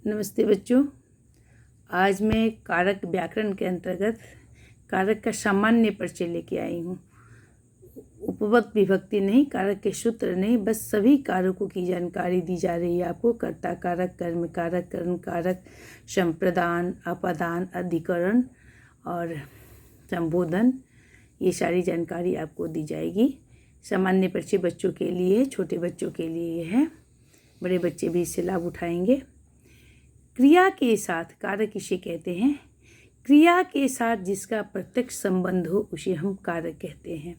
नमस्ते बच्चों। आज मैं कारक व्याकरण के अंतर्गत कारक का सामान्य परिचय लेके आई हूँ। उपपद विभक्ति नहीं, कारक के सूत्र नहीं, बस सभी कारकों की जानकारी दी जा रही है आपको। कर्ता कारक, कर्म कारक, करण कारक, संप्रदान, अपादान, अधिकरण और संबोधन, ये सारी जानकारी आपको दी जाएगी। सामान्य परिचय बच्चों के लिए, छोटे बच्चों के लिए है, बड़े बच्चे भी इससे लाभ उठाएंगे। क्रिया के साथ कारक किसे कहते हैं? क्रिया के साथ जिसका प्रत्यक्ष संबंध हो उसे हम कारक कहते हैं।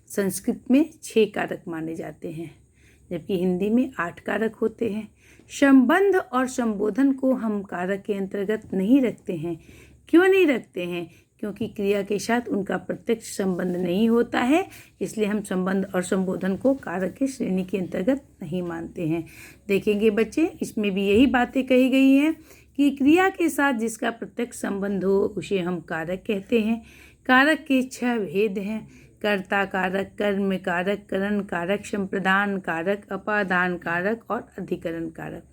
संस्कृत में 6 कारक माने जाते हैं, जबकि हिंदी में 8 कारक होते हैं। संबंध और संबोधन को हम कारक के अंतर्गत नहीं रखते हैं। क्यों नहीं रखते हैं? क्योंकि क्रिया के साथ उनका प्रत्यक्ष संबंध नहीं होता है, इसलिए हम संबंध और संबोधन को कारक की श्रेणी के अंतर्गत नहीं मानते हैं। देखेंगे बच्चे, इसमें भी यही बातें कही गई हैं कि क्रिया के साथ जिसका प्रत्यक्ष संबंध हो उसे हम कारक कहते हैं। कारक के 6 भेद हैं: कर्ता कारक, कर्म कारक, करण कारक, संप्रदान कारक, अपादान कारक और अधिकरण कारक।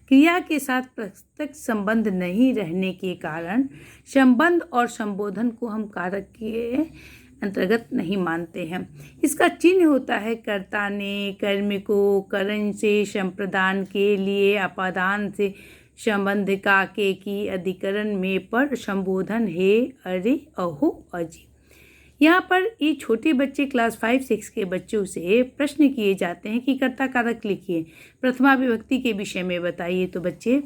क्रिया के साथ प्रत्यक्ष संबंध नहीं रहने के कारण संबंध और संबोधन को हम कारक के अंतर्गत नहीं मानते हैं। इसका चिन्ह होता है कर्ता ने, कर्म को करण से, संप्रदान के लिए, अपादान से, संबंध का के की, अधिकरण में पर, संबोधन हे, अरे, अहो, अजी। यहाँ पर ये छोटे बच्चे क्लास 5-6 के बच्चों से प्रश्न किए जाते हैं कि कर्ता कारक लिखिए, प्रथमा विभक्ति के विषय में बताइए। तो बच्चे,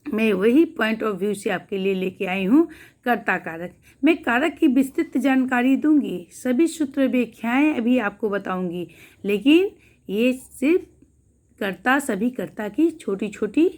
मैं वही पॉइंट ऑफ व्यू से आपके लिए लेके आई हूँ कर्ता कारक। मैं कारक की विस्तृत जानकारी दूंगी, सभी सूत्र व्याख्याएं अभी आपको बताऊंगी, लेकिन ये सिर्फ कर्ता, सभी कर्ता की छोटी छोटी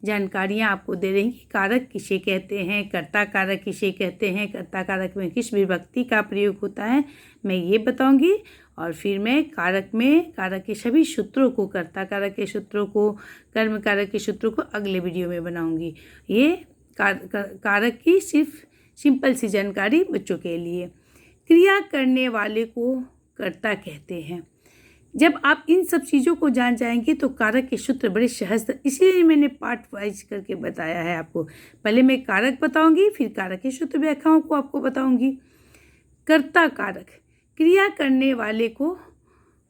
जानकारियाँ आपको दे रही कि कारक किसे कहते हैं, कर्ता कारक किसे कहते हैं, कर्ता कारक में किस विभक्ति का प्रयोग होता है, मैं ये बताऊंगी। और फिर मैं कारक में कारक के सभी सूत्रों को, कर्ता कारक के सूत्रों को, कर्म कारक के सूत्रों को अगले वीडियो में बनाऊंगी। ये कारक की सिर्फ सिंपल सी जानकारी बच्चों के लिए। क्रिया करने वाले को कर्ता कहते हैं। जब आप इन सब चीज़ों को जान जाएंगे तो कारक के सूत्र बड़े सहज, इसीलिए मैंने पार्ट वाइज करके बताया है आपको। पहले मैं कारक बताऊंगी, फिर कारक के सूत्र व्याख्याओं को आपको बताऊंगी। कर्ता कारक, क्रिया करने वाले को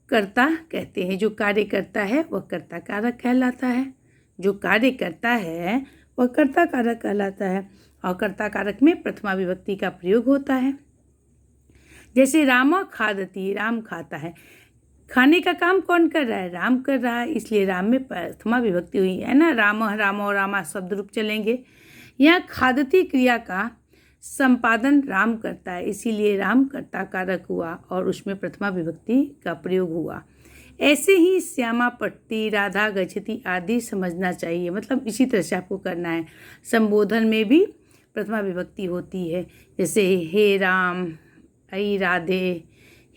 कर्ता कहते हैं। जो कार्य करता है वह कर्ता कारक कहलाता है। जो कार्य करता है वह कर्ता कारक कहलाता है। और कर्ता कारक में प्रथमा विभक्ति का प्रयोग होता है। जैसे राम खादति, राम खाता है। खाने का काम कौन कर रहा है? राम कर रहा है, इसलिए राम में प्रथमा विभक्ति हुई है ना। राम, रामो, रामा शब्द रूप चलेंगे। यहाँ खादती क्रिया का संपादन राम करता है, इसीलिए राम कर्ता कारक हुआ और उसमें प्रथमा विभक्ति का प्रयोग हुआ। ऐसे ही श्यामा पट्टी, राधा गच्छति आदि समझना चाहिए, मतलब इसी तरह से आपको करना है। संबोधन में भी प्रथमा विभक्ति होती है, जैसे हे राम, ऐ राधे,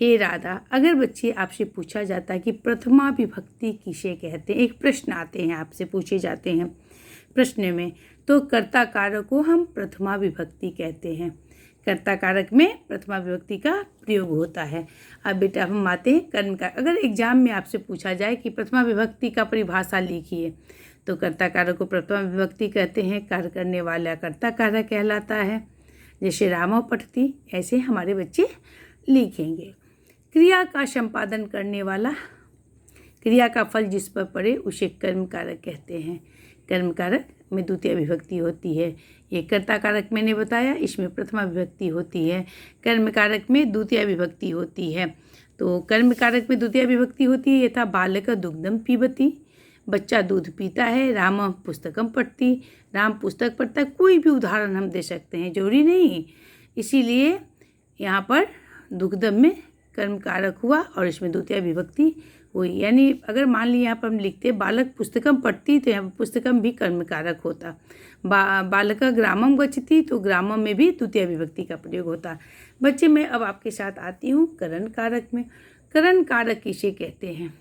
हे राधा। अगर बच्चे आपसे पूछा जाता है कि प्रथमा विभक्ति किसे कहते हैं, एक प्रश्न आते हैं, आपसे पूछे जाते हैं प्रश्न में, तो कर्ता कारक को हम प्रथमा विभक्ति कहते हैं। कर्ता कारक में प्रथमा विभक्ति का प्रयोग होता है। अब बेटा हम आते हैं कर्म का। अगर एग्जाम में आपसे पूछा जाए कि प्रथमा विभक्ति का परिभाषा लिखिए, तो कर्ता कारक को प्रथमा विभक्ति कहते हैं। कार्य करने वाला कर्ता कारक कहलाता है। जैसे रामो पठती, ऐसे हमारे बच्चे लिखेंगे। क्रिया का संपादन करने वाला, क्रिया का फल जिस पर पड़े उसे कर्म कारक कहते हैं। कर्म कारक में द्वितीय विभक्ति होती है। ये कर्ता कारक मैंने बताया, इसमें प्रथमा विभक्ति होती है। कर्म कारक में द्वितीय विभक्ति होती है। तो कर्म कारक में द्वितीय विभक्ति होती है। यथा बालक दुग्धम पीबती, बच्चा दूध पीता है। राम पुस्तकम पढ़ती, राम पुस्तक पढ़ता है। कोई भी उदाहरण हम दे सकते हैं, जरूरी नहीं। इसीलिए यहाँ पर दुग्धम में कर्म कारक हुआ और इसमें द्वितीय विभक्ति हुई। यानी अगर मान लीजिए यहाँ पर हम लिखते बालक पुस्तकम पढ़ती, तो यहाँ पुस्तकम भी कर्म कारक होता। बालक ग्रामम गच्छति, तो ग्रामम में भी द्वितीय विभक्ति का प्रयोग होता। बच्चे, मैं अब आपके साथ आती हूँ करण कारक में। करण कारक किसे कहते हैं?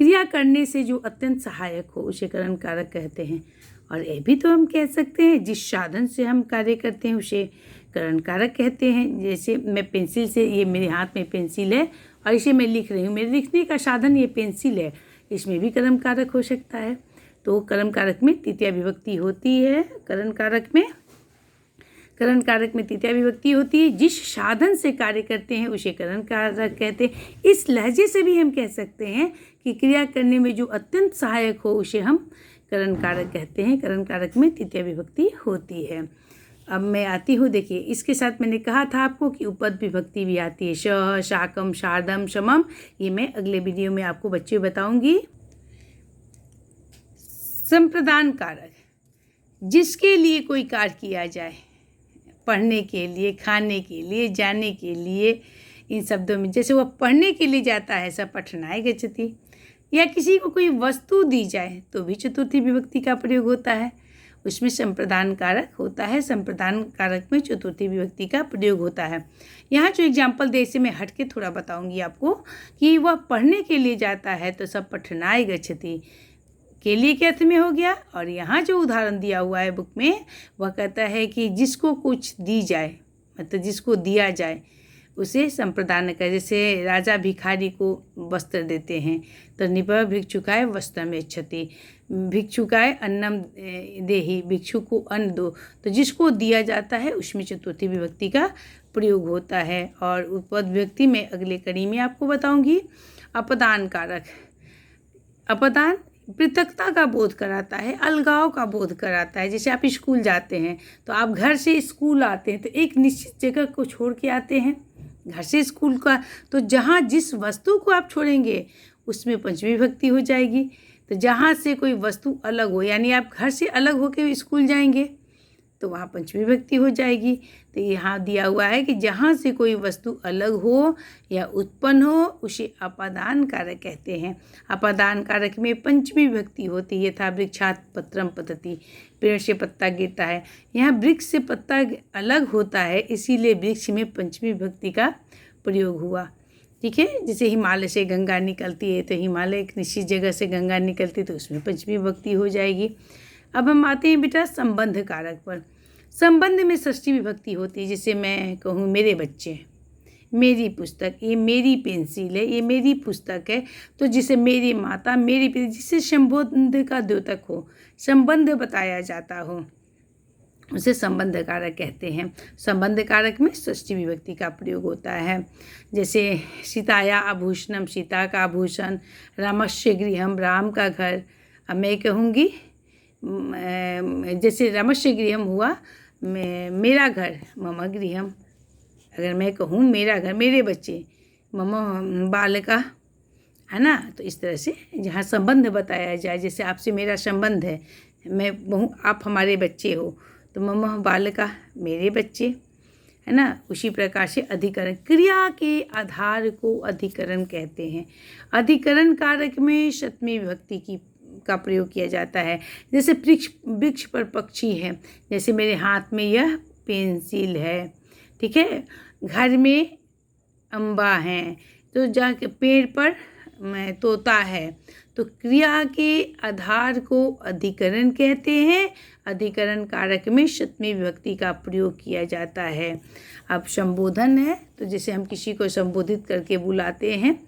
क्रिया करने से जो अत्यंत सहायक हो उसे करण कारक कहते हैं। और ये भी तो हम कह सकते हैं जिस साधन से हम कार्य करते हैं उसे करण कारक कहते हैं। जैसे मैं पेंसिल से, ये मेरे हाथ में पेंसिल है और इसे मैं लिख रही हूँ, मेरे लिखने का साधन ये पेंसिल है, इसमें भी कर्म कारक हो सकता है। तो कर्म कारक में तृतीया विभक्ति होती है। करण कारक में तृतीया विभक्ति होती है। जिस साधन से कार्य करते हैं उसे करण कारक कहते हैं। इस लहजे से भी हम कह सकते हैं कि क्रिया करने में जो अत्यंत सहायक हो उसे हम करण कारक कहते हैं। करण कारक में तृतीया विभक्ति होती है। अब मैं आती हूँ, देखिए इसके साथ मैंने कहा था आपको कि उपपद विभक्ति भी आती है। श, शाकम, शार्दम, समम, ये मैं अगले वीडियो में आपको बच्चे बताऊंगी। संप्रदान कारक, जिसके लिए कोई कार्य किया जाए, पढ़ने के लिए, खाने के लिए, जाने के लिए, इन शब्दों में जैसे वह पढ़ने के लिए जाता है, स पठनाय गच्छति, या किसी को कोई वस्तु दी जाए तो भी चतुर्थी विभक्ति का प्रयोग होता है, उसमें संप्रदान कारक होता है। संप्रदान कारक में चतुर्थी विभक्ति का प्रयोग होता है। यहाँ जो एग्जाम्पल दे इसे मैं हट के थोड़ा बताऊंगी आपको कि वह पढ़ने के लिए जाता है तो सब पठनाय गच्छति के लिए के अर्थ में हो गया। और यहाँ जो उदाहरण दिया हुआ है बुक में, वह कहता है कि जिसको कुछ दी जाए, मतलब जिसको दिया जाए उसे संप्रदान का। जैसे राजा भिखारी को वस्त्र देते हैं तो निपः भिक्षुकाय वस्त्रमेच्छति, भिक्षुकाय अन्नम देहि, भिक्षु को अन्न दो, तो जिसको दिया जाता है उसमें चतुर्थी विभक्ति का प्रयोग होता है। और उपपद विभक्ति में अगले कड़ी में आपको बताऊंगी। अपदान कारक, अपदान पृथकता का बोध कराता है, अलगाव का बोध कराता है। जैसे आप स्कूल जाते हैं तो आप घर से स्कूल आते हैं तो एक निश्चित जगह को छोड़ के आते हैं, घर से स्कूल का, तो जहाँ जिस वस्तु को आप छोड़ेंगे उसमें पंचमी विभक्ति हो जाएगी। तो जहाँ से कोई वस्तु अलग हो, यानी आप घर से अलग होकर स्कूल जाएंगे तो वहाँ पंचमी विभक्ति हो जाएगी। तो यहाँ दिया हुआ है कि जहाँ से कोई वस्तु अलग हो या उत्पन्न हो उसे अपादान कारक कहते हैं। अपादान कारक में पंचमी विभक्ति होती है। यथा वृक्षात् पत्रम पतति, पेड़ से पत्ता गिरता है। यहाँ वृक्ष से पत्ता अलग होता है, इसीलिए वृक्ष में पंचमी विभक्ति का प्रयोग हुआ। ठीक है, जैसे हिमालय से गंगा निकलती है तो हिमालय एक निश्चित जगह से गंगा निकलती है तो उसमें पंचमी विभक्ति हो जाएगी। अब हम आते हैं बेटा संबंध कारक पर। संबंध में षष्ठी विभक्ति होती है। जैसे मैं कहूँ मेरे बच्चे, मेरी पुस्तक, ये मेरी पेंसिल है, ये मेरी पुस्तक है, तो जिसे मेरी माता, मेरी पिता, जिससे संबंध का द्योतक हो, संबंध बताया जाता हो, उसे संबंध कारक कहते हैं। संबंध कारक में षष्ठी विभक्ति का प्रयोग होता है। जैसे सीताया आभूषणम, सीता का आभूषण, रामस्य गृहम, राम का घर। अब मैं कहूँगी जैसे रामस्य गृहम हुआ मेरा घर, मम गृहम। अगर मैं कहूँ मेरा घर, मेरे बच्चे, मम बालिका, है ना। तो इस तरह से जहाँ संबंध बताया जाए, जैसे आपसे मेरा संबंध है, मैं कहूँ आप हमारे बच्चे हो तो मम बालिका, मेरे बच्चे, है ना। उसी प्रकार से अधिकरण, क्रिया के आधार को अधिकरण कहते हैं। अधिकरण कारक में सप्तमी विभक्ति का प्रयोग किया जाता है। जैसे वृक्ष पर पक्षी है, जैसे मेरे हाथ में यह पेंसिल है, ठीक है। घर में अम्बा हैं तो जाके पेड़ पर तोता है, तो क्रिया के आधार को अधिकरण कहते हैं। अधिकरण कारक में सप्तमी विभक्ति का प्रयोग किया जाता है। अब संबोधन है, तो जैसे हम किसी को संबोधित करके बुलाते हैं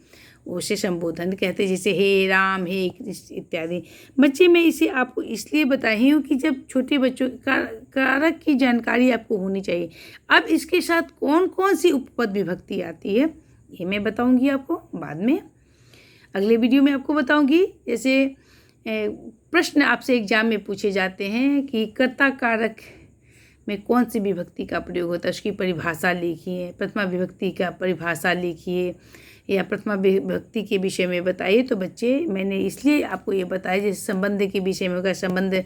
उसे संबोधन कहते हैं। जैसे हे राम, हे कृष्ण इत्यादि। बच्चे मैं इसे आपको इसलिए बताई हूँ कि जब छोटे बच्चों कारक की जानकारी आपको होनी चाहिए। अब इसके साथ कौन कौन सी उपपद विभक्ति आती है ये मैं बताऊँगी आपको बाद में, अगले वीडियो में आपको बताऊँगी। जैसे प्रश्न आपसे एग्जाम में पूछे जाते हैं कि कर्ता कारक में कौन सी विभक्ति का प्रयोग होता है, उसकी परिभाषा लिखिए। प्रथमा विभक्ति का परिभाषा लिखिए या प्रथमा विभक्ति के विषय में बताइए। तो बच्चे मैंने इसलिए आपको ये बताया, जैसे संबंध के विषय में होगा, संबंध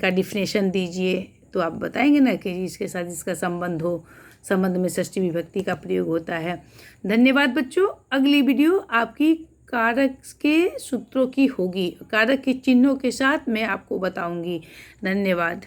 का डिफिनेशन दीजिए तो आप बताएंगे ना कि इसके साथ इसका संबंध हो। संबंध में षष्ठी विभक्ति का प्रयोग होता है। धन्यवाद बच्चों। अगली वीडियो आपकी कारक के सूत्रों की होगी, कारक के चिन्हों के साथ मैं आपको बताऊंगी। धन्यवाद।